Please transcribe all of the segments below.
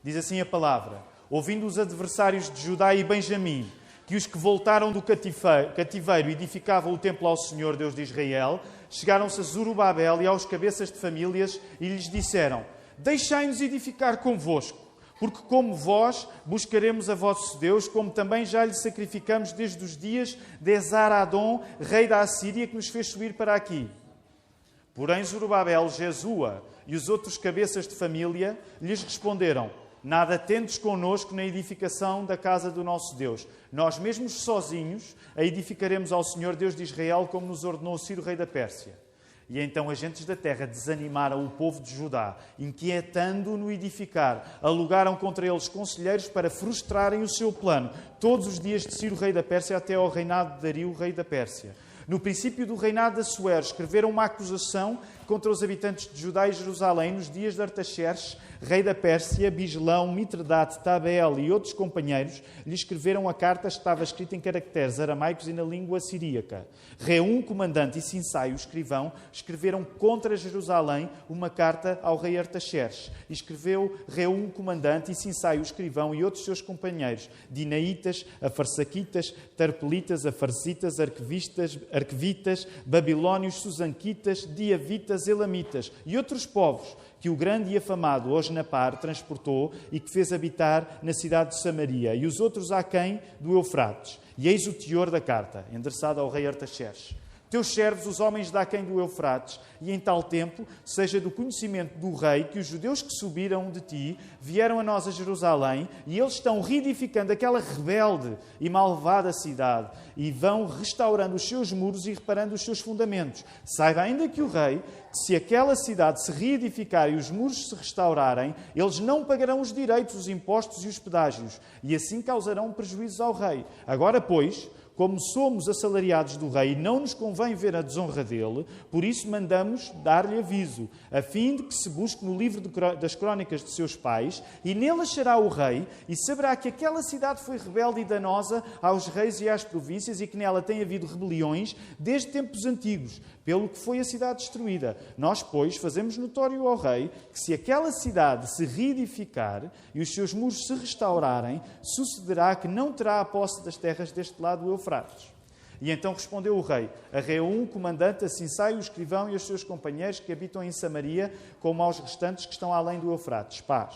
Diz assim a palavra: ouvindo os adversários de Judá e Benjamim, que os que voltaram do cativeiro edificavam o templo ao Senhor, Deus de Israel, chegaram-se a Zorobabel e aos cabeças de famílias e lhes disseram: deixai-nos edificar convosco, porque como vós buscaremos a vosso Deus, como também já lhe sacrificamos desde os dias de Esar-Adom, rei da Assíria, que nos fez subir para aqui. Porém Zorobabel, Jesua e os outros cabeças de família lhes responderam: nada tendes connosco na edificação da casa do nosso Deus. Nós mesmos sozinhos a edificaremos ao Senhor Deus de Israel, como nos ordenou Ciro, rei da Pérsia. E então agentes da terra desanimaram o povo de Judá, inquietando-o no edificar. Alugaram contra eles conselheiros para frustrarem o seu plano, todos os dias de Ciro, rei da Pérsia, até ao reinado de Dario, rei da Pérsia. No princípio do reinado de Assuero, escreveram uma acusação contra os habitantes de Judá e Jerusalém nos dias de Artaxerxes, rei da Pérsia. Bislão, Mitredate, Tabeel e outros companheiros lhe escreveram a carta, estava escrita em caracteres aramaicos e na língua siríaca. Reum, comandante, e Sinsai, o escrivão, escreveram contra Jerusalém uma carta ao rei Artaxerxes. E escreveu Reum, comandante, e Sinsai, o escrivão, e outros seus companheiros, Dinaitas, Afarsaquitas, Tarpelitas, Afarsitas, Arquevitas, Babilónios, Susanquitas, Diavitas, Elamitas e outros povos que o grande e afamado Osnapar transportou e que fez habitar na cidade de Samaria, e os outros aquém do Eufrates. E eis o teor da carta, endereçada ao rei Artaxerxes. Teus servos, os homens de aquém do Eufrates, e em tal tempo seja do conhecimento do rei que os judeus que subiram de ti vieram a nós a Jerusalém, e eles estão reedificando aquela rebelde e malvada cidade, e vão restaurando os seus muros e reparando os seus fundamentos. Saiba ainda que o rei, que se aquela cidade se reedificar e os muros se restaurarem, eles não pagarão os direitos, os impostos e os pedágios, e assim causarão prejuízos ao rei. Agora, pois, como somos assalariados do rei, não nos convém ver a desonra dele, por isso mandamos dar-lhe aviso, a fim de que se busque no livro das crónicas de seus pais, e nele achará o rei, e saberá que aquela cidade foi rebelde e danosa aos reis e às províncias, e que nela tem havido rebeliões desde tempos antigos, pelo que foi a cidade destruída. Nós, pois, fazemos notório ao rei que se aquela cidade se reedificar e os seus muros se restaurarem, sucederá que não terá a posse das terras deste lado do Eufrates. E então respondeu o rei a Reum, comandante, a Sinsai, o escrivão, e aos seus companheiros que habitam em Samaria, como aos restantes que estão além do Eufrates: paz.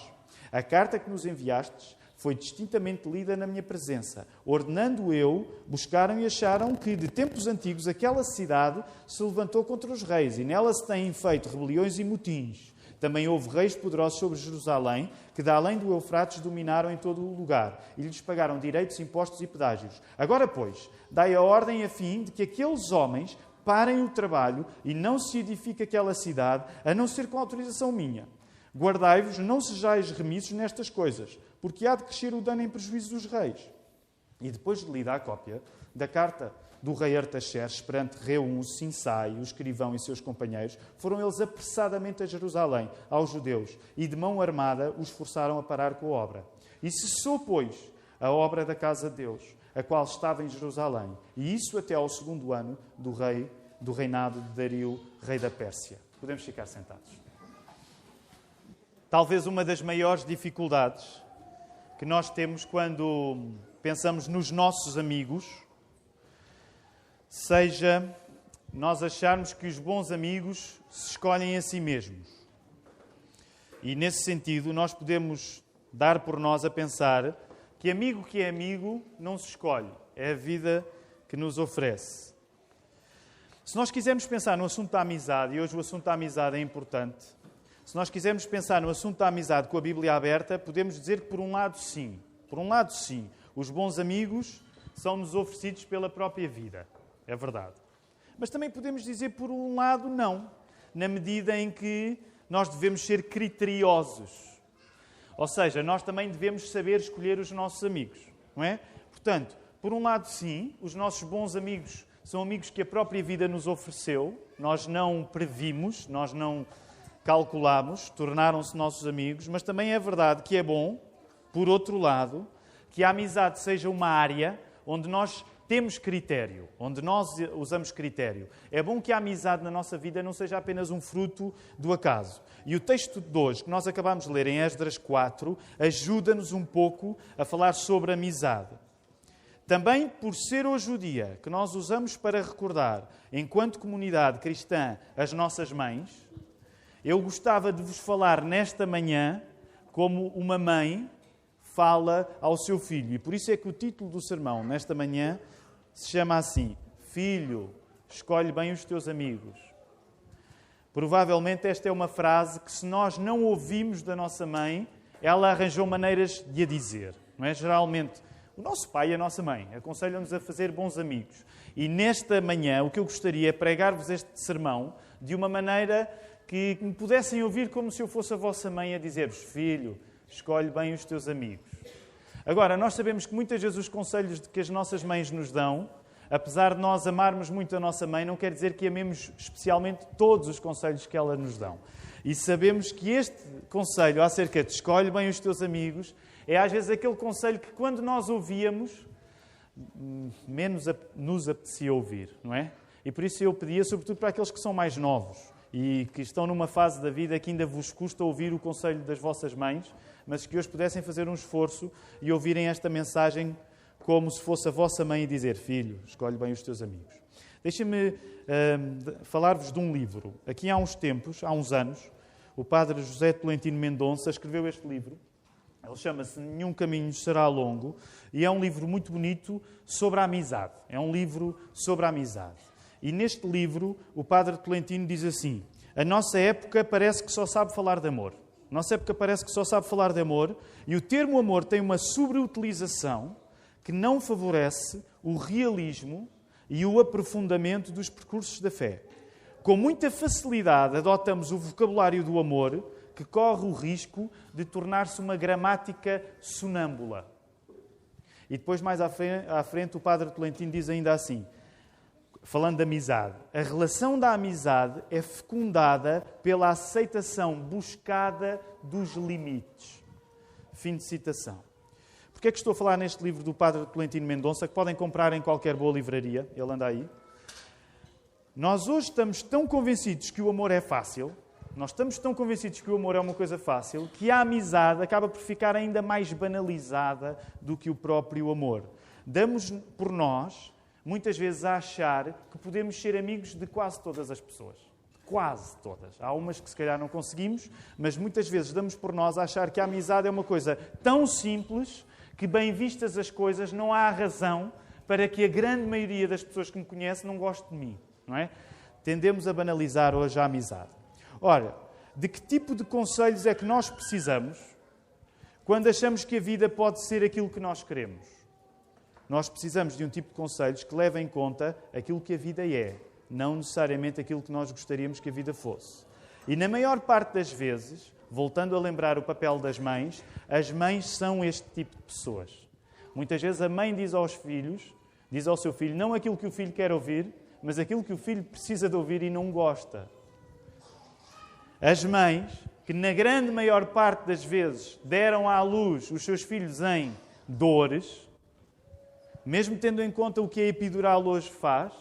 A carta que nos enviastes foi distintamente lida na minha presença. Ordenando eu, buscaram e acharam que, de tempos antigos, aquela cidade se levantou contra os reis, e nela se têm feito rebeliões e motins. Também houve reis poderosos sobre Jerusalém, que da além do Eufrates dominaram em todo o lugar, e lhes pagaram direitos, impostos e pedágios. Agora, pois, dai a ordem a fim de que aqueles homens parem o trabalho e não se edifique aquela cidade, a não ser com autorização minha. Guardai-vos, não sejais remissos nestas coisas, porque há de crescer o dano em prejuízo dos reis. E depois de lida a cópia da carta do rei Artaxerxes perante Reum, Sinsai, o escrivão e seus companheiros, foram eles apressadamente a Jerusalém, aos judeus, e de mão armada os forçaram a parar com a obra. E cessou, pois, a obra da casa de Deus, a qual estava em Jerusalém, e isso até ao 2º ano do reinado de Dario, rei da Pérsia. Podemos ficar sentados. Talvez uma das maiores dificuldades que nós temos quando pensamos nos nossos amigos seja nós acharmos que os bons amigos se escolhem a si mesmos. E, nesse sentido, nós podemos dar por nós a pensar que é amigo não se escolhe, é a vida que nos oferece. Se nós quisermos pensar no assunto da amizade, e hoje o assunto da amizade é importante, se nós quisermos pensar no assunto da amizade com a Bíblia aberta, podemos dizer que, por um lado, sim, os bons amigos são-nos oferecidos pela própria vida. É verdade. Mas também podemos dizer, por um lado, não, na medida em que nós devemos ser criteriosos. Ou seja, nós também devemos saber escolher os nossos amigos, não é? Portanto, por um lado, sim, os nossos bons amigos são amigos que a própria vida nos ofereceu, nós não previmos, nós não calculamos, tornaram-se nossos amigos, mas também é verdade que é bom, por outro lado, que a amizade seja uma área onde nós temos critério, onde nós usamos critério. É bom que a amizade na nossa vida não seja apenas um fruto do acaso. E o texto de hoje, que nós acabamos de ler em Esdras 4, ajuda-nos um pouco a falar sobre amizade. Também por ser hoje o dia que nós usamos para recordar, enquanto comunidade cristã, as nossas mães, eu gostava de vos falar nesta manhã como uma mãe fala ao seu filho. E por isso é que o título do sermão nesta manhã se chama assim: Filho, escolhe bem os teus amigos. Provavelmente esta é uma frase que, se nós não ouvimos da nossa mãe, ela arranjou maneiras de a dizer. Não é? Geralmente, o nosso pai e a nossa mãe aconselham-nos a fazer bons amigos. E nesta manhã, o que eu gostaria é pregar-vos este sermão de uma maneira que me pudessem ouvir como se eu fosse a vossa mãe a dizer-vos: Filho, escolhe bem os teus amigos. Agora, nós sabemos que muitas vezes os conselhos que as nossas mães nos dão, apesar de nós amarmos muito a nossa mãe, não quer dizer que amemos especialmente todos os conselhos que ela nos dão. E sabemos que este conselho acerca de escolhe bem os teus amigos é às vezes aquele conselho que, quando nós ouvíamos, menos nos apetecia ouvir, não é? E por isso eu pedia, sobretudo para aqueles que são mais novos e que estão numa fase da vida que ainda vos custa ouvir o conselho das vossas mães, mas que hoje pudessem fazer um esforço e ouvirem esta mensagem como se fosse a vossa mãe e dizer: Filho, escolhe bem os teus amigos. Deixem-me falar-vos de um livro. Aqui há uns tempos, há uns anos, o padre José Tolentino Mendonça escreveu este livro. Ele chama-se Nenhum Caminho Será Longo e é um livro muito bonito sobre a amizade. É um livro sobre a amizade. E neste livro, o padre Tolentino diz assim: a nossa época parece que só sabe falar de amor. A nossa época parece que só sabe falar de amor e o termo amor tem uma sobreutilização que não favorece o realismo e o aprofundamento dos percursos da fé. Com muita facilidade adotamos o vocabulário do amor, que corre o risco de tornar-se uma gramática sonâmbula. E depois, mais à frente, o padre Tolentino diz ainda assim, falando de amizade: a relação da amizade é fecundada pela aceitação buscada dos limites. Fim de citação. Porquê é que estou a falar neste livro do padre Tolentino Mendonça, que podem comprar em qualquer boa livraria? Ele anda aí. Nós hoje estamos tão convencidos que o amor é fácil, nós estamos tão convencidos que o amor é uma coisa fácil, que a amizade acaba por ficar ainda mais banalizada do que o próprio amor. Damos por nós, muitas vezes, a achar que podemos ser amigos de quase todas as pessoas. Quase todas. Há umas que se calhar não conseguimos, mas muitas vezes damos por nós a achar que a amizade é uma coisa tão simples que, bem vistas as coisas, não há razão para que a grande maioria das pessoas que me conhecem não goste de mim. Não é? Tendemos a banalizar hoje a amizade. Ora, de que tipo de conselhos é que nós precisamos quando achamos que a vida pode ser aquilo que nós queremos? Nós precisamos de um tipo de conselhos que leve em conta aquilo que a vida é, não necessariamente aquilo que nós gostaríamos que a vida fosse. E na maior parte das vezes, voltando a lembrar o papel das mães, as mães são este tipo de pessoas. Muitas vezes a mãe diz aos filhos, diz ao seu filho, não aquilo que o filho quer ouvir, mas aquilo que o filho precisa de ouvir e não gosta. As mães, que na grande maior parte das vezes deram à luz os seus filhos em dores, mesmo tendo em conta o que a epidural hoje faz,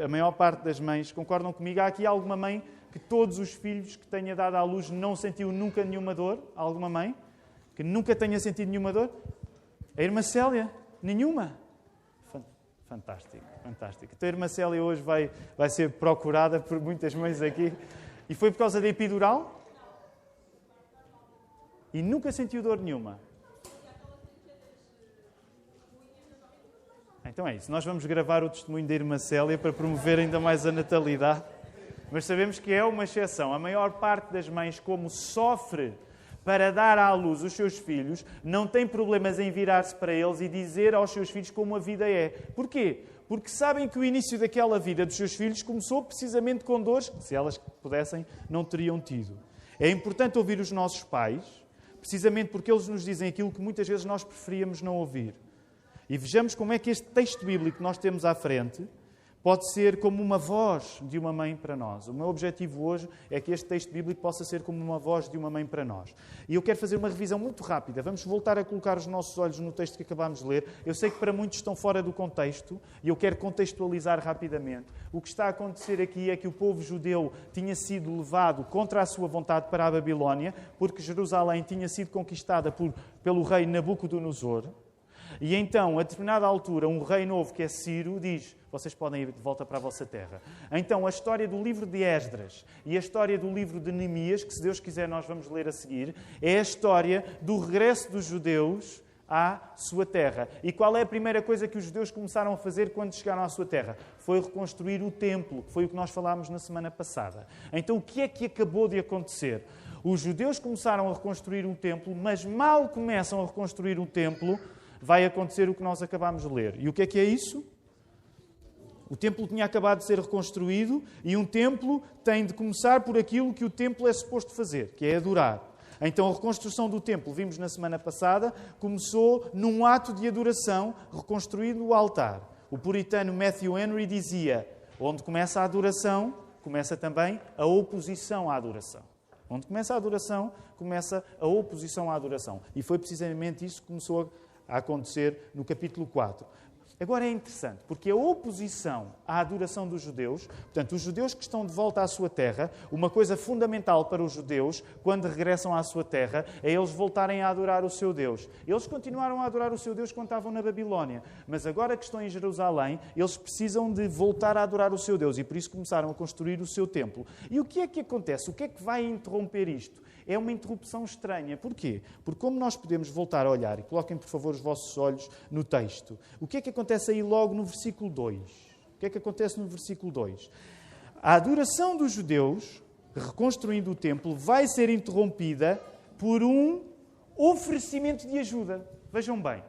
a maior parte das mães concordam comigo. Há aqui alguma mãe que todos os filhos que tenha dado à luz não sentiu nunca nenhuma dor? Há alguma mãe que nunca tenha sentido nenhuma dor? A irmã Célia? Nenhuma? Fantástico, fantástico. Então a irmã Célia hoje vai ser procurada por muitas mães aqui. E foi por causa da epidural? E nunca sentiu dor nenhuma? Então é isso. Nós vamos gravar o testemunho da irmã Célia para promover ainda mais a natalidade. Mas sabemos que é uma exceção. A maior parte das mães, como sofre para dar à luz os seus filhos, não tem problemas em virar-se para eles e dizer aos seus filhos como a vida é. Porquê? Porque sabem que o início daquela vida dos seus filhos começou precisamente com dores que, se elas pudessem, não teriam tido. É importante ouvir os nossos pais, precisamente porque eles nos dizem aquilo que muitas vezes nós preferíamos não ouvir. E vejamos como é que este texto bíblico que nós temos à frente pode ser como uma voz de uma mãe para nós. O meu objetivo hoje é que este texto bíblico possa ser como uma voz de uma mãe para nós. E eu quero fazer uma revisão muito rápida. Vamos voltar a colocar os nossos olhos no texto que acabámos de ler. Eu sei que para muitos estão fora do contexto e eu quero contextualizar rapidamente. O que está a acontecer aqui é que o povo judeu tinha sido levado contra a sua vontade para a Babilónia, porque Jerusalém tinha sido conquistada pelo rei Nabucodonosor. E então, a determinada altura, um rei novo, que é Ciro, diz: vocês podem ir de volta para a vossa terra. Então, a história do livro de Esdras e a história do livro de Neemias, que se Deus quiser nós vamos ler a seguir, é a história do regresso dos judeus à sua terra. E qual é a primeira coisa que os judeus começaram a fazer quando chegaram à sua terra? Foi reconstruir o templo, que foi o que nós falámos na semana passada. Então, o que é que acabou de acontecer? Os judeus começaram a reconstruir o templo, mas mal começam a reconstruir o templo, vai acontecer o que nós acabámos de ler. E o que é isso? O templo tinha acabado de ser reconstruído e um templo tem de começar por aquilo que o templo é suposto fazer, que é adorar. Então a reconstrução do templo, vimos na semana passada, começou num ato de adoração, reconstruindo o altar. O puritano Matthew Henry dizia: onde começa a adoração, começa também a oposição à adoração. Onde começa a adoração, começa a oposição à adoração. E foi precisamente isso que começou a acontecer no capítulo 4. Agora é interessante, porque a oposição à adoração dos judeus, portanto, os judeus que estão de volta à sua terra, uma coisa fundamental para os judeus, quando regressam à sua terra, é eles voltarem a adorar o seu Deus. Eles continuaram a adorar o seu Deus quando estavam na Babilónia, mas agora que estão em Jerusalém, eles precisam de voltar a adorar o seu Deus e por isso começaram a construir o seu templo. E o que é que acontece? O que é que vai interromper isto? É uma interrupção estranha. Porquê? Porque como nós podemos voltar a olhar, e coloquem por favor os vossos olhos no texto, o que é que acontece aí logo no versículo 2? O que é que acontece no versículo 2? A adoração dos judeus, reconstruindo o templo, vai ser interrompida por um oferecimento de ajuda. Vejam bem,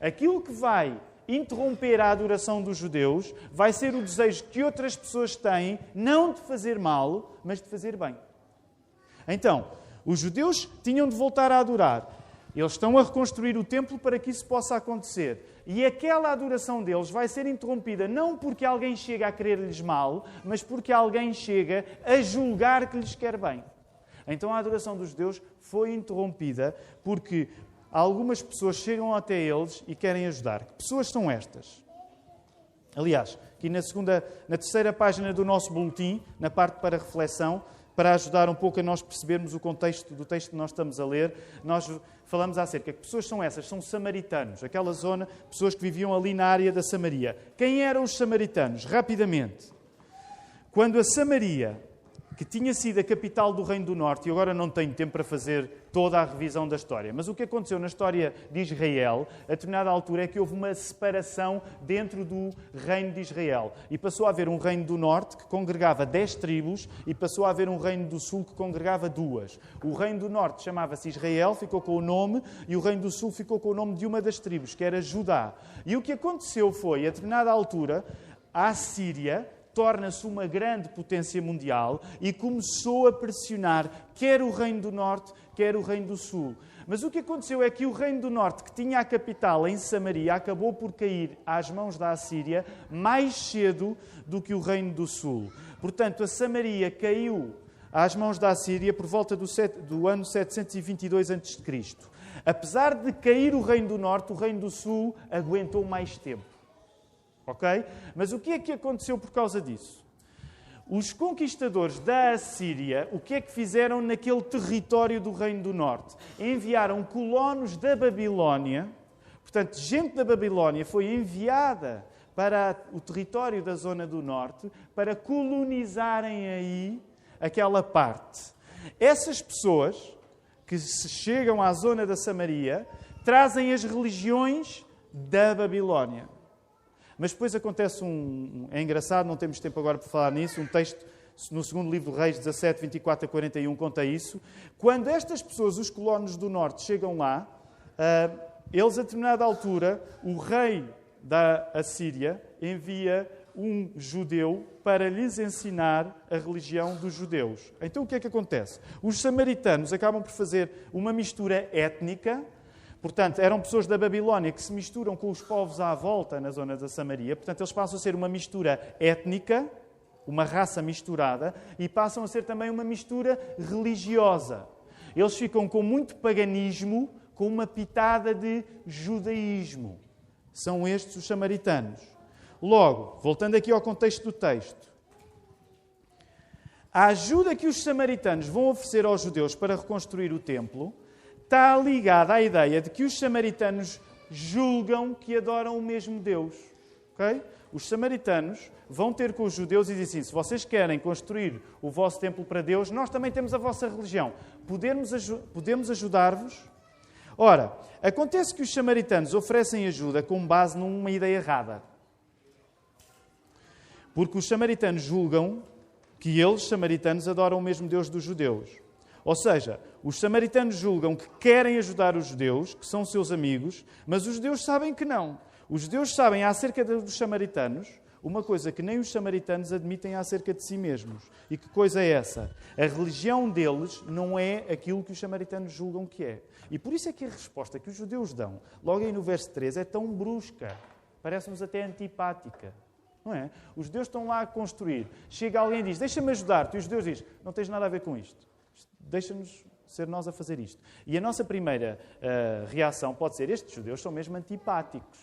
aquilo que vai interromper a adoração dos judeus vai ser o desejo que outras pessoas têm, não de fazer mal, mas de fazer bem. Então, os judeus tinham de voltar a adorar. Eles estão a reconstruir o templo para que isso possa acontecer. E aquela adoração deles vai ser interrompida não porque alguém chega a querer-lhes mal, mas porque alguém chega a julgar que lhes quer bem. Então a adoração dos judeus foi interrompida porque algumas pessoas chegam até eles e querem ajudar. Que pessoas são estas? Aliás, aqui na terceira página do nosso boletim, na parte para reflexão, para ajudar um pouco a nós percebermos o contexto do texto que nós estamos a ler, nós falamos acerca de que pessoas são essas? São samaritanos, aquela zona, pessoas que viviam ali na área da Samaria. Quem eram os samaritanos? Rapidamente. Quando a Samaria, que tinha sido a capital do Reino do Norte, e agora não tenho tempo para fazer toda a revisão da história, mas o que aconteceu na história de Israel, a determinada altura, é que houve uma separação dentro do Reino de Israel. E passou a haver um Reino do Norte, que congregava 10 tribos, e passou a haver um Reino do Sul, que congregava 2. O Reino do Norte chamava-se Israel, ficou com o nome, e o Reino do Sul ficou com o nome de uma das tribos, que era Judá. E o que aconteceu foi, a determinada altura, a Assíria torna-se uma grande potência mundial e começou a pressionar quer o Reino do Norte, quer o Reino do Sul. Mas o que aconteceu é que o Reino do Norte, que tinha a capital em Samaria, acabou por cair às mãos da Assíria mais cedo do que o Reino do Sul. Portanto, a Samaria caiu às mãos da Assíria por volta do ano 722 a.C. Apesar de cair o Reino do Norte, o Reino do Sul aguentou mais tempo. Ok? Mas o que é que aconteceu por causa disso? Os conquistadores da Assíria, o que é que fizeram naquele território do Reino do Norte? Enviaram colonos da Babilónia, portanto, gente da Babilónia foi enviada para o território da Zona do Norte para colonizarem aí aquela parte. Essas pessoas que chegam à zona da Samaria trazem as religiões da Babilónia. Mas depois acontece é engraçado, não temos tempo agora para falar nisso, um texto no segundo livro de Reis 17, 24 a 41 conta isso. Quando estas pessoas, os colonos do Norte, chegam lá, eles a determinada altura, o rei da Assíria envia um judeu para lhes ensinar a religião dos judeus. Então o que é que acontece? Os samaritanos acabam por fazer uma mistura étnica, Portanto, eram pessoas da Babilónia que se misturam com os povos à volta na zona da Samaria. Portanto, eles passam a ser uma mistura étnica, uma raça misturada, e passam a ser também uma mistura religiosa. Eles ficam com muito paganismo, com uma pitada de judaísmo. São estes os samaritanos. Logo, voltando aqui ao contexto do texto, a ajuda que os samaritanos vão oferecer aos judeus para reconstruir o templo está ligada à ideia de que os samaritanos julgam que adoram o mesmo Deus. Okay? Os samaritanos vão ter com os judeus e dizem assim: se vocês querem construir o vosso templo para Deus, nós também temos a vossa religião. Podemos ajudar-vos? Ora, acontece que os samaritanos oferecem ajuda com base numa ideia errada. Porque os samaritanos julgam que eles, samaritanos, adoram o mesmo Deus dos judeus. Ou seja, os samaritanos julgam que querem ajudar os judeus, que são seus amigos, mas os judeus sabem que não. Os judeus sabem acerca dos samaritanos uma coisa que nem os samaritanos admitem acerca de si mesmos. E que coisa é essa? A religião deles não é aquilo que os samaritanos julgam que é. E por isso é que a resposta que os judeus dão, logo aí no verso 3, é tão brusca. Parece-nos até antipática. Não é? Os judeus estão lá a construir. Chega alguém e diz: deixa-me ajudar-te. E os judeus dizem: não tens nada a ver com isto. Deixa-nos ser nós a fazer isto. E a nossa primeira reação pode ser: estes judeus são mesmo antipáticos.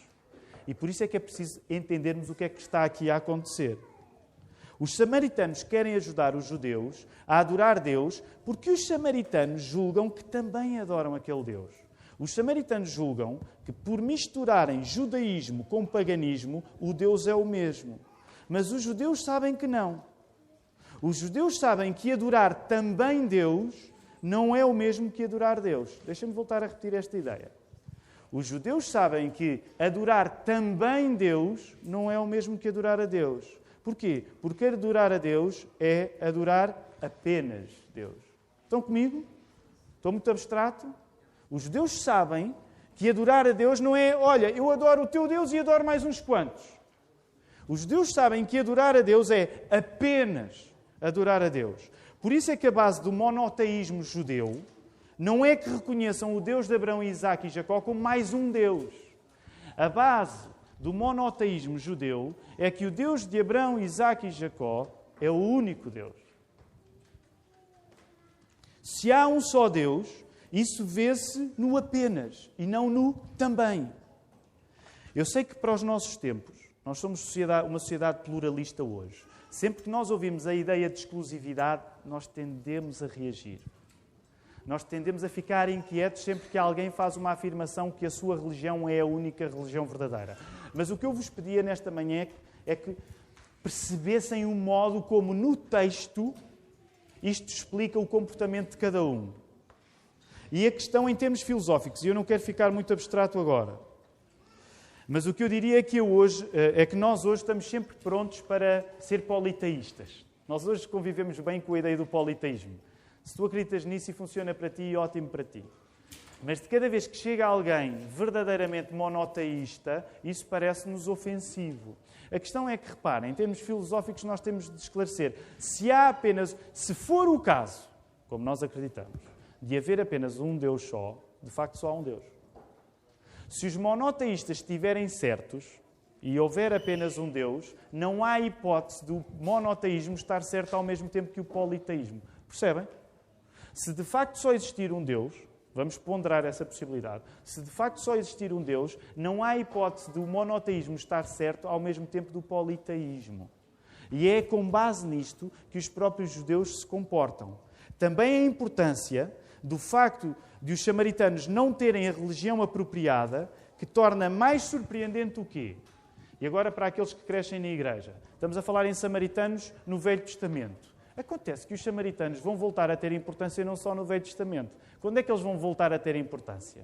E por isso é que é preciso entendermos o que é que está aqui a acontecer. Os samaritanos querem ajudar os judeus a adorar Deus porque os samaritanos julgam que também adoram aquele Deus. Os samaritanos julgam que, por misturarem judaísmo com paganismo, o Deus é o mesmo. Mas os judeus sabem que não. Os judeus sabem que adorar também Deus não é o mesmo que adorar Deus. Deixa-me voltar a repetir esta ideia. Os judeus sabem que adorar também Deus não é o mesmo que adorar a Deus. Porquê? Porque adorar a Deus é adorar apenas Deus. Estão comigo? Estou muito abstrato? Os judeus sabem que adorar a Deus não é: olha, eu adoro o teu Deus e adoro mais uns quantos. Os judeus sabem que adorar a Deus é apenas adorar a Deus. Por isso é que a base do monoteísmo judeu não é que reconheçam o Deus de Abraão, Isaque e Jacó como mais um Deus. A base do monoteísmo judeu é que o Deus de Abraão, Isaque e Jacó é o único Deus. Se há um só Deus, isso vê-se no apenas e não no também. Eu sei que para os nossos tempos, nós somos uma sociedade pluralista hoje. Sempre que nós ouvimos a ideia de exclusividade, nós tendemos a reagir. Nós tendemos a ficar inquietos sempre que alguém faz uma afirmação que a sua religião é a única religião verdadeira. Mas o que eu vos pedia nesta manhã é que percebessem o modo como no texto isto explica o comportamento de cada um. E a questão em termos filosóficos, e eu não quero ficar muito abstrato agora, mas o que eu diria é que nós hoje estamos sempre prontos para ser politeístas. Nós hoje convivemos bem com a ideia do politeísmo. Se tu acreditas nisso e funciona para ti, ótimo para ti. Mas de cada vez que chega alguém verdadeiramente monoteísta, isso parece-nos ofensivo. A questão é que, reparem, em termos filosóficos nós temos de esclarecer. Se for o caso, como nós acreditamos, de haver apenas um Deus só, de facto só há um Deus. Se os monoteístas estiverem certos e houver apenas um Deus, não há hipótese do monoteísmo estar certo ao mesmo tempo que o politeísmo. Percebem? Se de facto só existir um Deus, vamos ponderar essa possibilidade, se de facto só existir um Deus, não há hipótese do monoteísmo estar certo ao mesmo tempo do politeísmo. E é com base nisto que os próprios judeus se comportam. Também a importância do facto de os samaritanos não terem a religião apropriada, que torna mais surpreendente o quê? E agora para aqueles que crescem na igreja. Estamos a falar em samaritanos no Velho Testamento. Acontece que os samaritanos vão voltar a ter importância não só no Velho Testamento. Quando é que eles vão voltar a ter importância?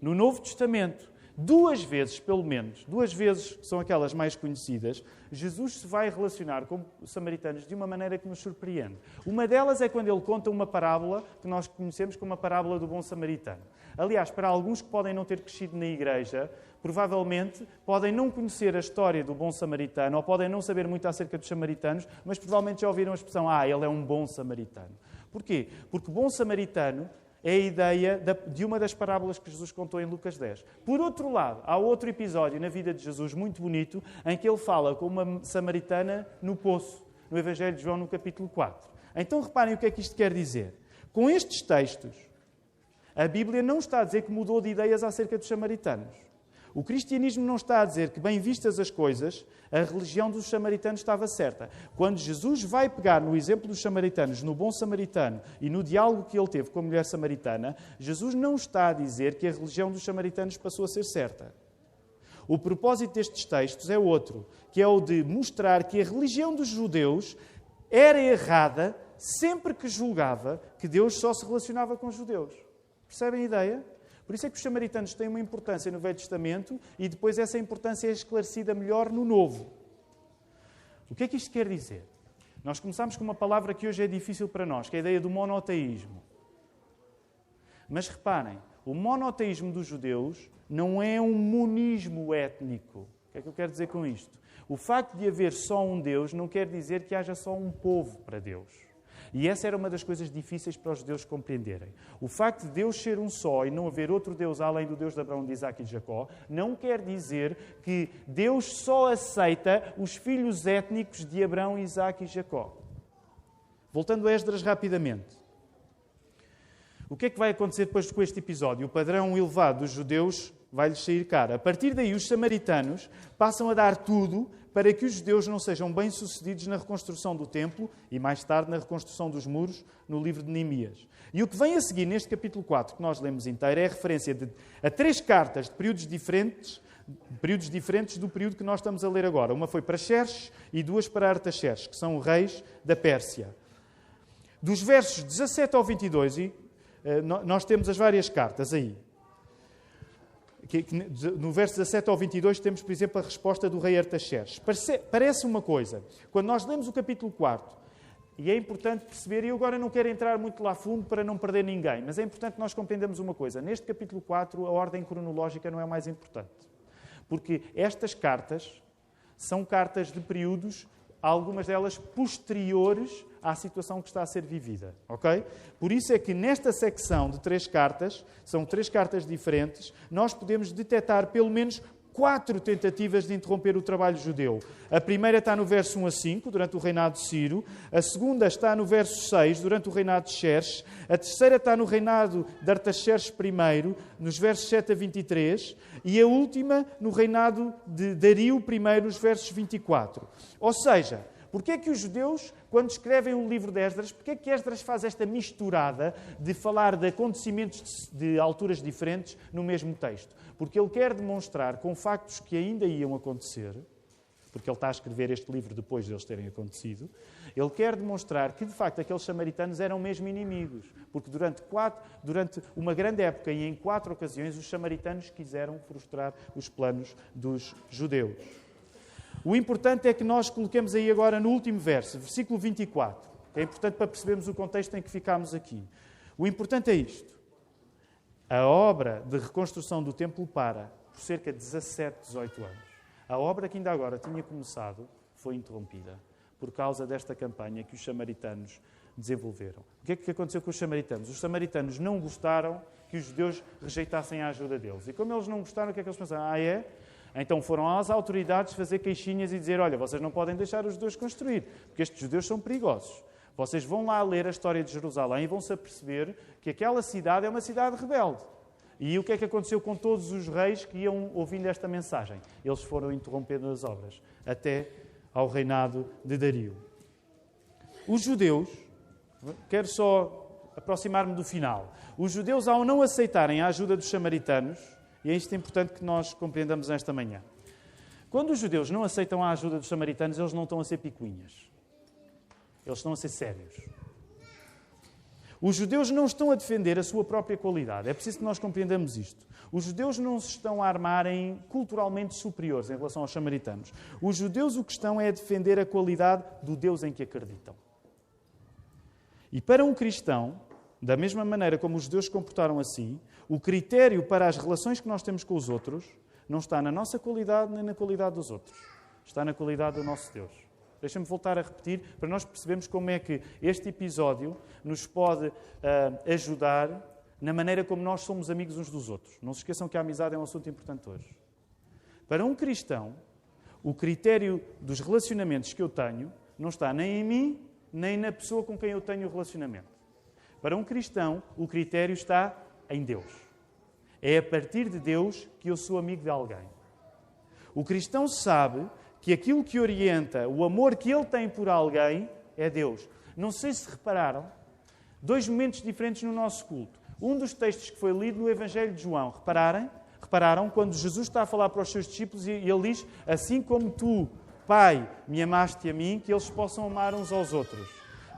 No Novo Testamento. 2 vezes, pelo menos, 2 vezes, que são aquelas mais conhecidas, Jesus se vai relacionar com os samaritanos de uma maneira que nos surpreende. Uma delas é quando ele conta uma parábola que nós conhecemos como a parábola do bom samaritano. Aliás, para alguns que podem não ter crescido na igreja, provavelmente podem não conhecer a história do bom samaritano ou podem não saber muito acerca dos samaritanos, mas provavelmente já ouviram a expressão: ele é um bom samaritano. Porquê? Porque bom samaritano é a ideia de uma das parábolas que Jesus contou em Lucas 10. Por outro lado, há outro episódio na vida de Jesus muito bonito em que ele fala com uma samaritana no poço, no Evangelho de João, no capítulo 4. Então reparem o que é que isto quer dizer. Com estes textos, a Bíblia não está a dizer que mudou de ideias acerca dos samaritanos. O cristianismo não está a dizer que, bem vistas as coisas, a religião dos samaritanos estava certa. Quando Jesus vai pegar no exemplo dos samaritanos, no bom samaritano e no diálogo que ele teve com a mulher samaritana, Jesus não está a dizer que a religião dos samaritanos passou a ser certa. O propósito destes textos é outro, que é o de mostrar que a religião dos judeus era errada sempre que julgava que Deus só se relacionava com os judeus. Percebem a ideia? Por isso é que os samaritanos têm uma importância no Velho Testamento e depois essa importância é esclarecida melhor no Novo. O que é que isto quer dizer? Nós começamos com uma palavra que hoje é difícil para nós, que é a ideia do monoteísmo. Mas reparem, o monoteísmo dos judeus não é um monismo étnico. O que é que eu quero dizer com isto? O facto de haver só um Deus não quer dizer que haja só um povo para Deus. E essa era uma das coisas difíceis para os judeus compreenderem. O facto de Deus ser um só e não haver outro Deus além do Deus de Abraão, de Isaac e de Jacó, não quer dizer que Deus só aceita os filhos étnicos de Abraão, Isaac e Jacó. Voltando a Esdras rapidamente. O que é que vai acontecer depois com este episódio? O padrão elevado dos judeus vai-lhes sair cara. A partir daí, os samaritanos passam a dar tudo para que os judeus não sejam bem-sucedidos na reconstrução do templo e, mais tarde, na reconstrução dos muros, no livro de Neemias. E o que vem a seguir neste capítulo 4, que nós lemos inteiro, é a referência a 3 cartas de períodos diferentes do período que nós estamos a ler agora. Uma foi para Xerxes e 2 para Artaxerxes, que são reis da Pérsia. Dos versos 17 ao 22, nós temos as várias cartas aí. No verso 17 ao 22 temos, por exemplo, a resposta do rei Artaxerxes. Parece uma coisa. Quando nós lemos o capítulo 4, e é importante perceber, e eu agora não quero entrar muito lá fundo para não perder ninguém, mas é importante nós compreendermos uma coisa. Neste capítulo 4, a ordem cronológica não é o mais importante. Porque estas cartas são cartas de períodos, algumas delas posteriores à situação que está a ser vivida. Ok? Por isso é que nesta secção de 3 cartas, são 3 cartas diferentes, nós podemos detectar pelo menos 4 tentativas de interromper o trabalho judeu. A primeira está no verso 1 a 5, durante o reinado de Ciro. A segunda está no verso 6, durante o reinado de Xerxes. A terceira está no reinado de Artaxerxes I, nos versos 7 a 23. E a última no reinado de Dario I, nos versos 24. Ou seja, porque é que os judeus, quando escrevem o livro de Esdras, porque é que Esdras faz esta misturada de falar de acontecimentos de alturas diferentes no mesmo texto? Porque ele quer demonstrar, com factos que ainda iam acontecer, porque ele está a escrever este livro depois de eles terem acontecido, ele quer demonstrar que, de facto, aqueles samaritanos eram mesmo inimigos. Porque durante uma grande época e em 4 ocasiões, os samaritanos quiseram frustrar os planos dos judeus. O importante é que nós coloquemos aí agora no último verso, versículo 24. É importante para percebermos o contexto em que ficámos aqui. O importante é isto. A obra de reconstrução do templo para por cerca de 17, 18 anos. A obra que ainda agora tinha começado foi interrompida por causa desta campanha que os samaritanos desenvolveram. O que é que aconteceu com os samaritanos? Os samaritanos não gostaram que os judeus rejeitassem a ajuda deles. E como eles não gostaram, o que é que eles pensaram? É? Então foram às autoridades fazer queixinhas e dizer: olha, vocês não podem deixar os judeus construir, porque estes judeus são perigosos. Vocês vão lá ler a história de Jerusalém e vão-se aperceber que aquela cidade é uma cidade rebelde. E o que é que aconteceu com todos os reis que iam ouvindo esta mensagem? Eles foram interrompendo as obras, até ao reinado de Dario. Os judeus, quero só aproximar-me do final, os judeus, ao não aceitarem a ajuda dos samaritanos, e é isto importante que nós compreendamos esta manhã. Quando os judeus não aceitam a ajuda dos samaritanos, eles não estão a ser picuinhas. Eles estão a ser sérios. Os judeus não estão a defender a sua própria qualidade. É preciso que nós compreendamos isto. Os judeus não se estão a armarem culturalmente superiores em relação aos samaritanos. Os judeus o que estão é a defender a qualidade do Deus em que acreditam. E para um cristão, da mesma maneira como os judeus se comportaram assim, o critério para as relações que nós temos com os outros não está na nossa qualidade nem na qualidade dos outros. Está na qualidade do nosso Deus. Deixa-me voltar a repetir para nós percebermos como é que este episódio nos pode ajudar na maneira como nós somos amigos uns dos outros. Não se esqueçam que a amizade é um assunto importante hoje. Para um cristão, o critério dos relacionamentos que eu tenho não está nem em mim, nem na pessoa com quem eu tenho o relacionamento. Para um cristão, o critério está em Deus. É a partir de Deus que eu sou amigo de alguém. O cristão sabe que aquilo que orienta o amor que ele tem por alguém é Deus. Não sei se repararam, 2 momentos diferentes no nosso culto. Um dos textos que foi lido no Evangelho de João. Repararam quando Jesus está a falar para os seus discípulos e ele diz: assim como tu, Pai, me amaste a mim, que eles possam amar uns aos outros.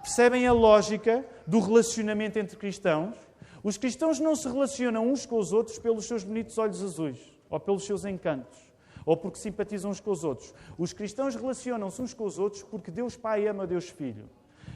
Percebem a lógica do relacionamento entre cristãos? Os cristãos não se relacionam uns com os outros pelos seus bonitos olhos azuis, ou pelos seus encantos, ou porque simpatizam uns com os outros. Os cristãos relacionam-se uns com os outros porque Deus Pai ama Deus Filho.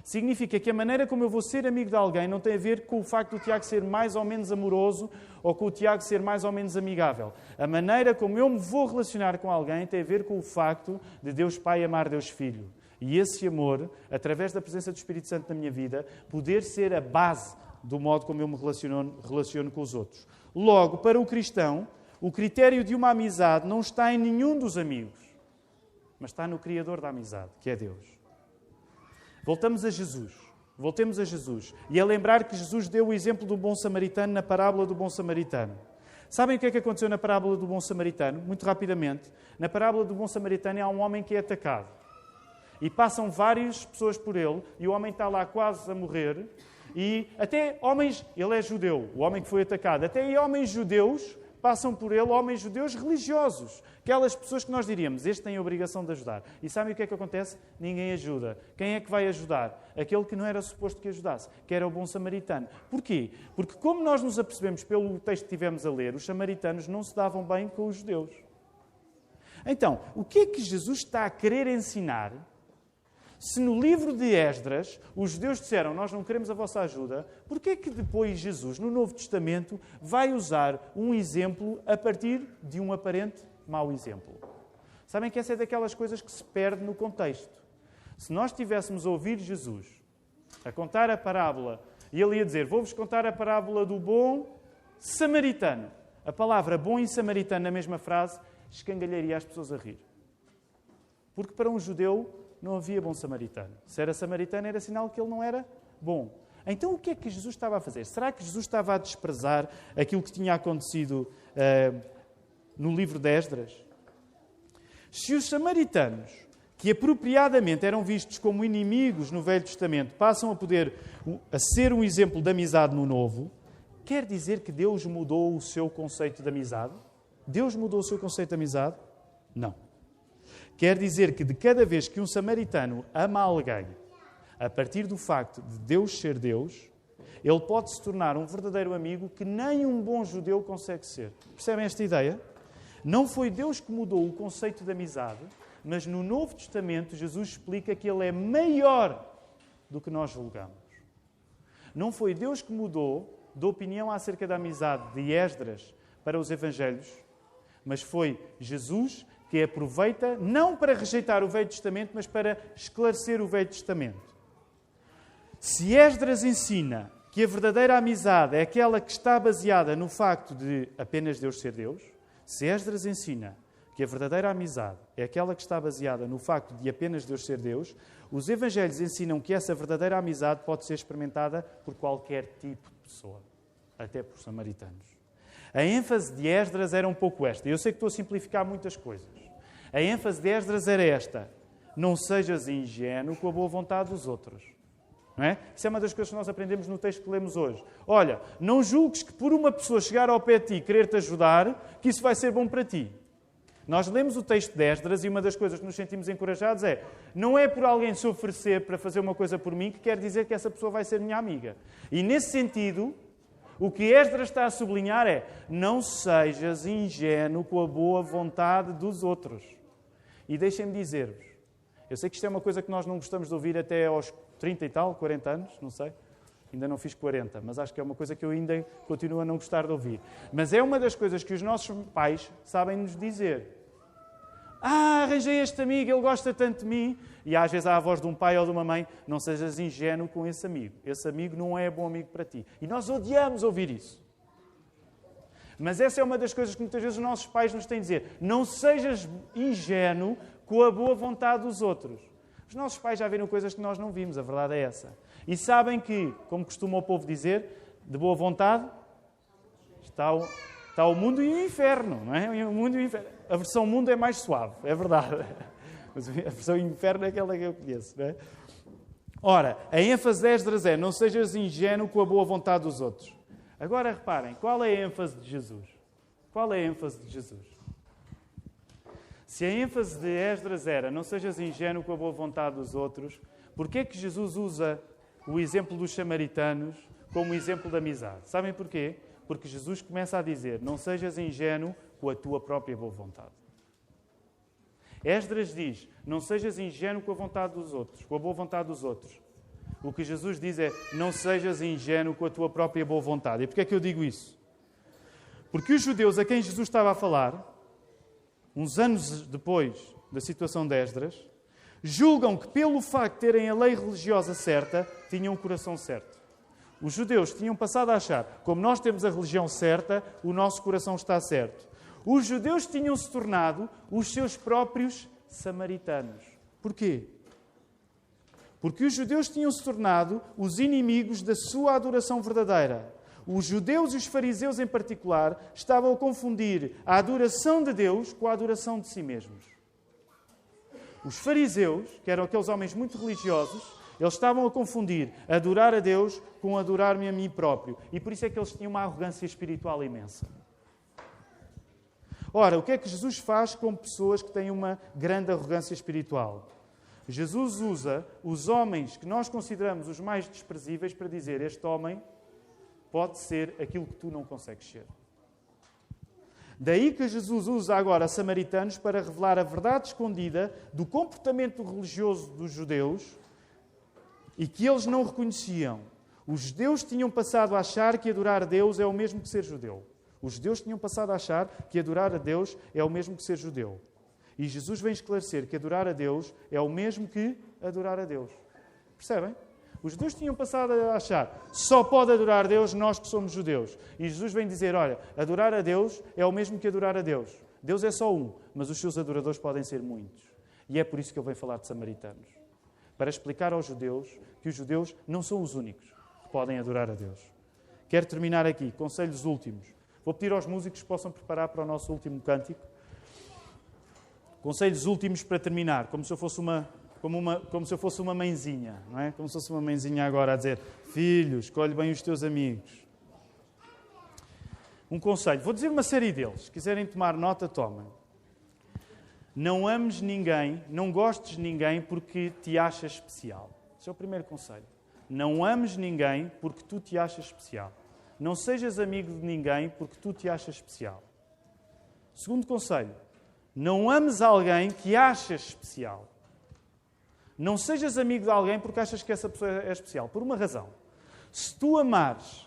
Significa que a maneira como eu vou ser amigo de alguém não tem a ver com o facto do Tiago ser mais ou menos amoroso ou com o Tiago ser mais ou menos amigável. A maneira como eu me vou relacionar com alguém tem a ver com o facto de Deus Pai amar Deus Filho. E esse amor, através da presença do Espírito Santo na minha vida, poder ser a base do modo como eu me relaciono com os outros. Logo, para o cristão, o critério de uma amizade não está em nenhum dos amigos, mas está no Criador da amizade, que é Deus. Voltemos a Jesus. Voltemos a Jesus. E a lembrar que Jesus deu o exemplo do bom samaritano na parábola do bom samaritano. Sabem o que é que aconteceu na parábola do bom samaritano? Muito rapidamente. Na parábola do bom samaritano há um homem que é atacado. E passam várias pessoas por ele e o homem está lá quase a morrer. E até homens, ele é judeu, o homem que foi atacado, até homens judeus passam por ele, homens judeus religiosos. Aquelas pessoas que nós diríamos, este tem a obrigação de ajudar. E sabem o que é que acontece? Ninguém ajuda. Quem é que vai ajudar? Aquele que não era suposto que ajudasse, que era o bom samaritano. Porquê? Porque como nós nos apercebemos pelo texto que tivemos a ler, os samaritanos não se davam bem com os judeus. Então, o que é que Jesus está a querer ensinar? Se no livro de Esdras os judeus disseram nós não queremos a vossa ajuda, porquê é que depois Jesus, no Novo Testamento, vai usar um exemplo a partir de um aparente mau exemplo? Sabem que essa é daquelas coisas que se perde no contexto. Se nós estivéssemos a ouvir Jesus a contar a parábola, e ele ia dizer, vou-vos contar a parábola do bom samaritano. A palavra bom e samaritano na mesma frase escangalharia as pessoas a rir. Porque para um judeu não havia bom samaritano. Se era samaritano, era sinal que ele não era bom. Então, o que é que Jesus estava a fazer? Será que Jesus estava a desprezar aquilo que tinha acontecido no livro de Esdras? Se os samaritanos, que apropriadamente eram vistos como inimigos no Velho Testamento, passam a ser um exemplo de amizade no Novo, quer dizer que Deus mudou o seu conceito de amizade? Deus mudou o seu conceito de amizade? Não. Quer dizer que de cada vez que um samaritano ama alguém, a partir do facto de Deus ser Deus, ele pode se tornar um verdadeiro amigo que nem um bom judeu consegue ser. Percebem esta ideia? Não foi Deus que mudou o conceito de amizade, mas no Novo Testamento Jesus explica que ele é maior do que nós julgamos. Não foi Deus que mudou de opinião acerca da amizade de Esdras para os Evangelhos, mas foi Jesus que aproveita não para rejeitar o Velho Testamento, mas para esclarecer o Velho Testamento. Se Esdras ensina que a verdadeira amizade é aquela que está baseada no facto de apenas Deus ser Deus, se Esdras ensina que a verdadeira amizade é aquela que está baseada no facto de apenas Deus ser Deus, os Evangelhos ensinam que essa verdadeira amizade pode ser experimentada por qualquer tipo de pessoa, até por samaritanos. A ênfase de Esdras era um pouco esta. Eu sei que estou a simplificar muitas coisas. A ênfase de Esdras era esta. Não sejas ingênuo com a boa vontade dos outros. Não é? Isso é uma das coisas que nós aprendemos no texto que lemos hoje. Olha, não julgues que por uma pessoa chegar ao pé de ti e querer-te ajudar, que isso vai ser bom para ti. Nós lemos o texto de Esdras e uma das coisas que nos sentimos encorajados é não é por alguém se oferecer para fazer uma coisa por mim que quer dizer que essa pessoa vai ser minha amiga. E nesse sentido, o que Esdras está a sublinhar é não sejas ingênuo com a boa vontade dos outros. E deixem-me dizer-vos, eu sei que isto é uma coisa que nós não gostamos de ouvir até aos 30 e tal, 40 anos, não sei. Ainda não fiz 40, mas acho que é uma coisa que eu ainda continuo a não gostar de ouvir. Mas é uma das coisas que os nossos pais sabem nos dizer. Arranjei este amigo, ele gosta tanto de mim. E às vezes há a voz de um pai ou de uma mãe, não sejas ingênuo com esse amigo. Esse amigo não é bom amigo para ti. E nós odiamos ouvir isso. Mas essa é uma das coisas que muitas vezes os nossos pais nos têm a dizer. Não sejas ingênuo com a boa vontade dos outros. Os nossos pais já viram coisas que nós não vimos, a verdade é essa. E sabem que, como costuma o povo dizer, de boa vontade está o mundo e o inferno, não é? O mundo e o inferno. A versão mundo é mais suave, é verdade. Mas a versão inferno é aquela que eu conheço, não é? Ora, a ênfase de Esdras é: não sejas ingênuo com a boa vontade dos outros. Agora reparem, qual é a ênfase de Jesus? Qual é a ênfase de Jesus? Se a ênfase de Esdras era: não sejas ingênuo com a boa vontade dos outros, porquê é que Jesus usa o exemplo dos samaritanos como exemplo de amizade? Sabem porquê? Porque Jesus começa a dizer: não sejas ingênuo com a tua própria boa vontade. Esdras diz: não sejas ingênuo com a vontade dos outros, com a boa vontade dos outros. O que Jesus diz é: não sejas ingênuo com a tua própria boa vontade. E porquê é que eu digo isso? Porque os judeus a quem Jesus estava a falar, uns anos depois da situação de Esdras, julgam que pelo facto de terem a lei religiosa certa, tinham o coração certo. Os judeus tinham passado a achar: como nós temos a religião certa, o nosso coração está certo. Os judeus tinham-se tornado os seus próprios samaritanos. Porquê? Porque os judeus tinham-se tornado os inimigos da sua adoração verdadeira. Os judeus e os fariseus, em particular, estavam a confundir a adoração de Deus com a adoração de si mesmos. Os fariseus, que eram aqueles homens muito religiosos, eles estavam a confundir adorar a Deus com adorar-me a mim próprio. E por isso é que eles tinham uma arrogância espiritual imensa. Ora, o que é que Jesus faz com pessoas que têm uma grande arrogância espiritual? Jesus usa os homens que nós consideramos os mais desprezíveis para dizer: este homem pode ser aquilo que tu não consegues ser. Daí que Jesus usa agora samaritanos para revelar a verdade escondida do comportamento religioso dos judeus e que eles não reconheciam. Os judeus tinham passado a achar que adorar a Deus é o mesmo que ser judeu. Os judeus tinham passado a achar que adorar a Deus é o mesmo que ser judeu. E Jesus vem esclarecer que adorar a Deus é o mesmo que adorar a Deus. Percebem? Os judeus tinham passado a achar: só pode adorar a Deus nós que somos judeus. E Jesus vem dizer: olha, adorar a Deus é o mesmo que adorar a Deus. Deus é só um, mas os seus adoradores podem ser muitos. E é por isso que ele vem falar de samaritanos. Para explicar aos judeus que os judeus não são os únicos que podem adorar a Deus. Quero terminar aqui. Conselhos últimos. Vou pedir aos músicos que possam preparar para o nosso último cântico. Conselhos últimos para terminar, como se eu fosse uma mãezinha, não é? Como se fosse uma mãezinha agora a dizer: filho, escolhe bem os teus amigos. Um conselho, vou dizer uma série deles. Se quiserem tomar nota, tomem. Não ames ninguém, não gostes de ninguém porque te achas especial. Esse é o primeiro conselho. Não ames ninguém porque tu te achas especial. Não sejas amigo de ninguém porque tu te achas especial. Segundo conselho, não ames alguém que achas especial. Não sejas amigo de alguém porque achas que essa pessoa é especial. Por uma razão. Se tu amares,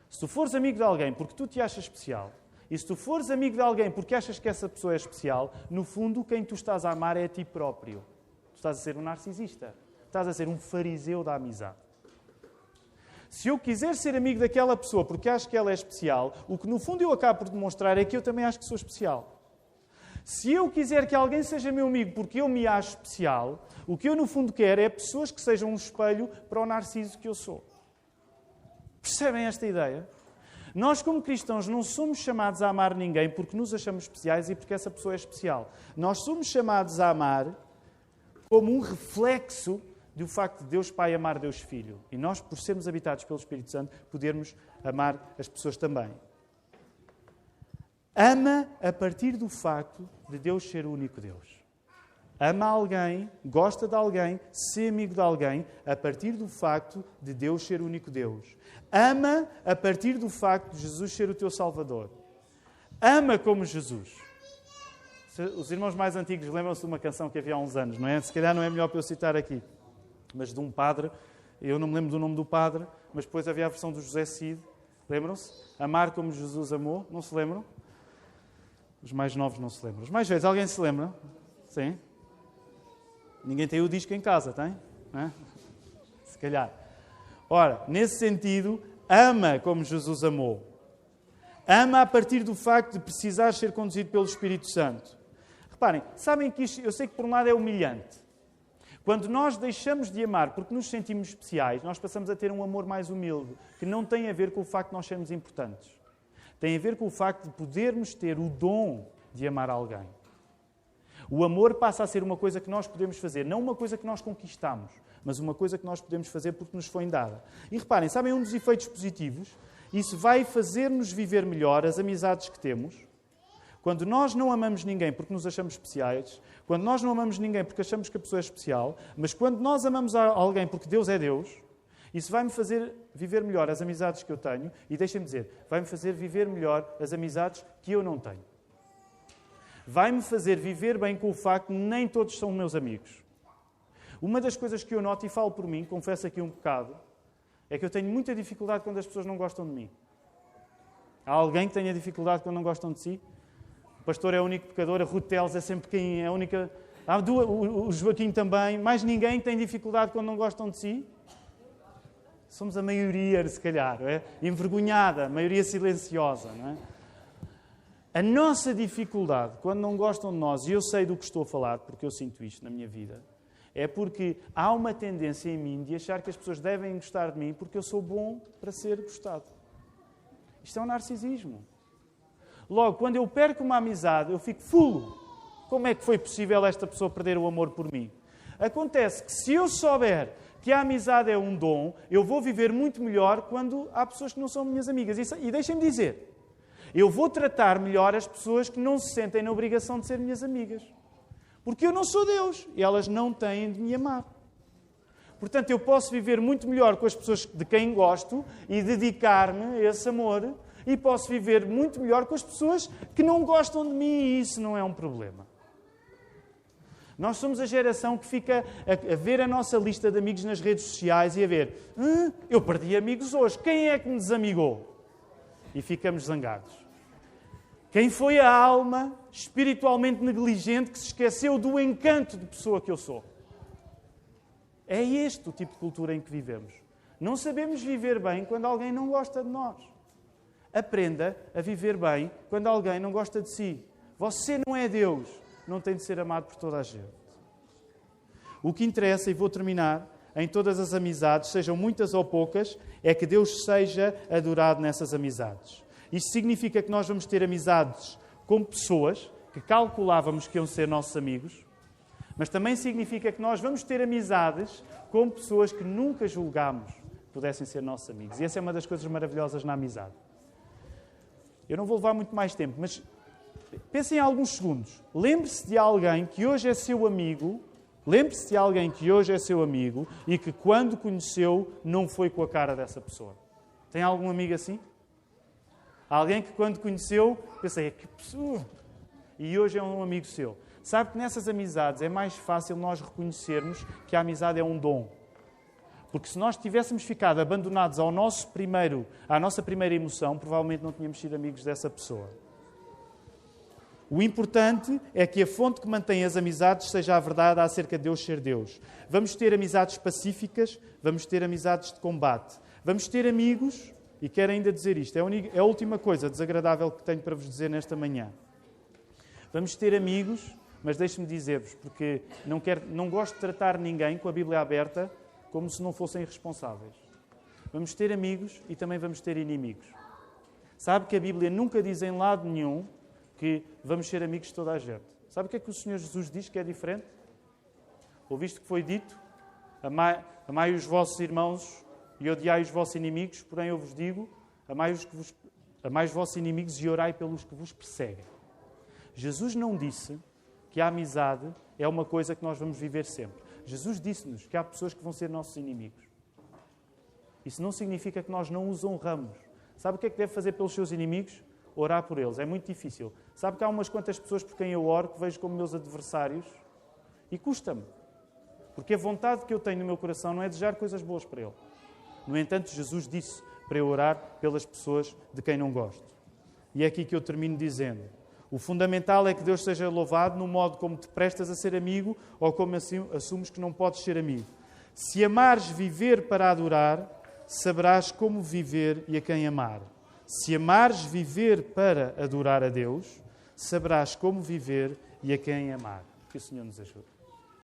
se tu fores amigo de alguém porque tu te achas especial, e se tu fores amigo de alguém porque achas que essa pessoa é especial, no fundo, quem tu estás a amar é a ti próprio. Tu estás a ser um narcisista. Estás a ser um fariseu da amizade. Se eu quiser ser amigo daquela pessoa porque acho que ela é especial, o que no fundo eu acabo por demonstrar é que eu também acho que sou especial. Se eu quiser que alguém seja meu amigo porque eu me acho especial, o que eu no fundo quero é pessoas que sejam um espelho para o narciso que eu sou. Percebem esta ideia? Nós, como cristãos, não somos chamados a amar ninguém porque nos achamos especiais e porque essa pessoa é especial. Nós somos chamados a amar como um reflexo do facto de Deus Pai amar Deus Filho. E nós, por sermos habitados pelo Espírito Santo, podermos amar as pessoas também. Ama a partir do facto de Deus ser o único Deus. Ama alguém, gosta de alguém, ser amigo de alguém, a partir do facto de Deus ser o único Deus. Ama a partir do facto de Jesus ser o teu Salvador. Ama como Jesus. Os irmãos mais antigos lembram-se de uma canção que havia há uns anos, não é? Se calhar não é melhor para eu citar aqui. Mas de um padre, eu não me lembro do nome do padre, mas depois havia a versão do José Cid. Lembram-se? Amar como Jesus amou, não se lembram? Os mais novos não se lembram. Os mais velhos, alguém se lembra? Sim? Ninguém tem o disco em casa, tem? Não? Se calhar. Ora, nesse sentido, ama como Jesus amou. Ama a partir do facto de precisar ser conduzido pelo Espírito Santo. Reparem, sabem que isto, eu sei que por um lado é humilhante. Quando nós deixamos de amar porque nos sentimos especiais, nós passamos a ter um amor mais humilde, que não tem a ver com o facto de nós sermos importantes. Tem a ver com o facto de podermos ter o dom de amar alguém. O amor passa a ser uma coisa que nós podemos fazer, não uma coisa que nós conquistamos, mas uma coisa que nós podemos fazer porque nos foi dada. E reparem, sabem um dos efeitos positivos? Isso vai fazer-nos viver melhor as amizades que temos. Quando nós não amamos ninguém porque nos achamos especiais, quando nós não amamos ninguém porque achamos que a pessoa é especial, mas quando nós amamos alguém porque Deus é Deus, isso vai-me fazer viver melhor as amizades que eu tenho e, deixem-me dizer, vai-me fazer viver melhor as amizades que eu não tenho. Vai-me fazer viver bem com o facto de nem todos são meus amigos. Uma das coisas que eu noto, e falo por mim, confesso aqui um bocado, é que eu tenho muita dificuldade quando as pessoas não gostam de mim. Há alguém que tenha dificuldade quando não gostam de si? O pastor é o único pecador, a Ruth Teles é sempre quem é a única... o Joaquim também. Mais ninguém tem dificuldade quando não gostam de si? Somos a maioria, se calhar, não é? Envergonhada, a maioria silenciosa, não é? A nossa dificuldade, quando não gostam de nós, e eu sei do que estou a falar, porque eu sinto isto na minha vida, é porque há uma tendência em mim de achar que as pessoas devem gostar de mim porque eu sou bom para ser gostado. Isto é um narcisismo. Logo, quando eu perco uma amizade, eu fico fulo. Como é que foi possível esta pessoa perder o amor por mim? Acontece que se eu souber que a amizade é um dom, eu vou viver muito melhor quando há pessoas que não são minhas amigas. E deixem-me dizer, eu vou tratar melhor as pessoas que não se sentem na obrigação de ser minhas amigas. Porque eu não sou Deus e elas não têm de me amar. Portanto, eu posso viver muito melhor com as pessoas de quem gosto e dedicar-me a esse amor, e posso viver muito melhor com as pessoas que não gostam de mim, e isso não é um problema. Nós somos a geração que fica a ver a nossa lista de amigos nas redes sociais e a ver, eu perdi amigos hoje, quem é que me desamigou? E ficamos zangados. Quem foi a alma espiritualmente negligente que se esqueceu do encanto de pessoa que eu sou? É este o tipo de cultura em que vivemos. Não sabemos viver bem quando alguém não gosta de nós. Aprenda a viver bem quando alguém não gosta de si. Você não é Deus. Não tem de ser amado por toda a gente. O que interessa, e vou terminar, em todas as amizades, sejam muitas ou poucas, é que Deus seja adorado nessas amizades. Isto significa que nós vamos ter amizades com pessoas que calculávamos que iam ser nossos amigos, mas também significa que nós vamos ter amizades com pessoas que nunca julgámos que pudessem ser nossos amigos. E essa é uma das coisas maravilhosas na amizade. Eu não vou levar muito mais tempo, mas pensem em alguns segundos. Lembre-se de alguém que hoje é seu amigo. Lembre-se de alguém que hoje é seu amigo e que quando conheceu não foi com a cara dessa pessoa. Tem algum amigo assim? Alguém que quando conheceu, pensei, que pessoa! E hoje é um amigo seu. Sabe que nessas amizades é mais fácil nós reconhecermos que a amizade é um dom. Porque se nós tivéssemos ficado abandonados à nossa primeira emoção, provavelmente não tínhamos sido amigos dessa pessoa. O importante é que a fonte que mantém as amizades seja a verdade acerca de Deus ser Deus. Vamos ter amizades pacíficas, vamos ter amizades de combate. Vamos ter amigos, e quero ainda dizer isto, é a última coisa desagradável que tenho para vos dizer nesta manhã. Vamos ter amigos, mas deixe-me dizer-vos, porque não gosto de tratar ninguém com a Bíblia aberta como se não fossem responsáveis. Vamos ter amigos e também vamos ter inimigos. Sabe que a Bíblia nunca diz em lado nenhum que vamos ser amigos de toda a gente. Sabe o que é que o Senhor Jesus diz que é diferente? Ouviste que foi dito? Amai os vossos irmãos e odiai os vossos inimigos, porém eu vos digo, amai os vossos inimigos e orai pelos que vos perseguem. Jesus não disse que a amizade é uma coisa que nós vamos viver sempre. Jesus disse-nos que há pessoas que vão ser nossos inimigos. Isso não significa que nós não os honramos. Sabe o que é que deve fazer pelos seus inimigos? Orar por eles. É muito difícil. Sabe que há umas quantas pessoas por quem eu oro que vejo como meus adversários e custa-me. Porque a vontade que eu tenho no meu coração não é desejar coisas boas para ele. No entanto, Jesus disse para eu orar pelas pessoas de quem não gosto. E é aqui que eu termino dizendo: O fundamental é que Deus seja louvado no modo como te prestas a ser amigo ou como assumes que não podes ser amigo. Se amares viver para adorar, saberás como viver e a quem amar. Se amares viver para adorar a Deus, saberás como viver e a quem amar. Que o Senhor nos ajude.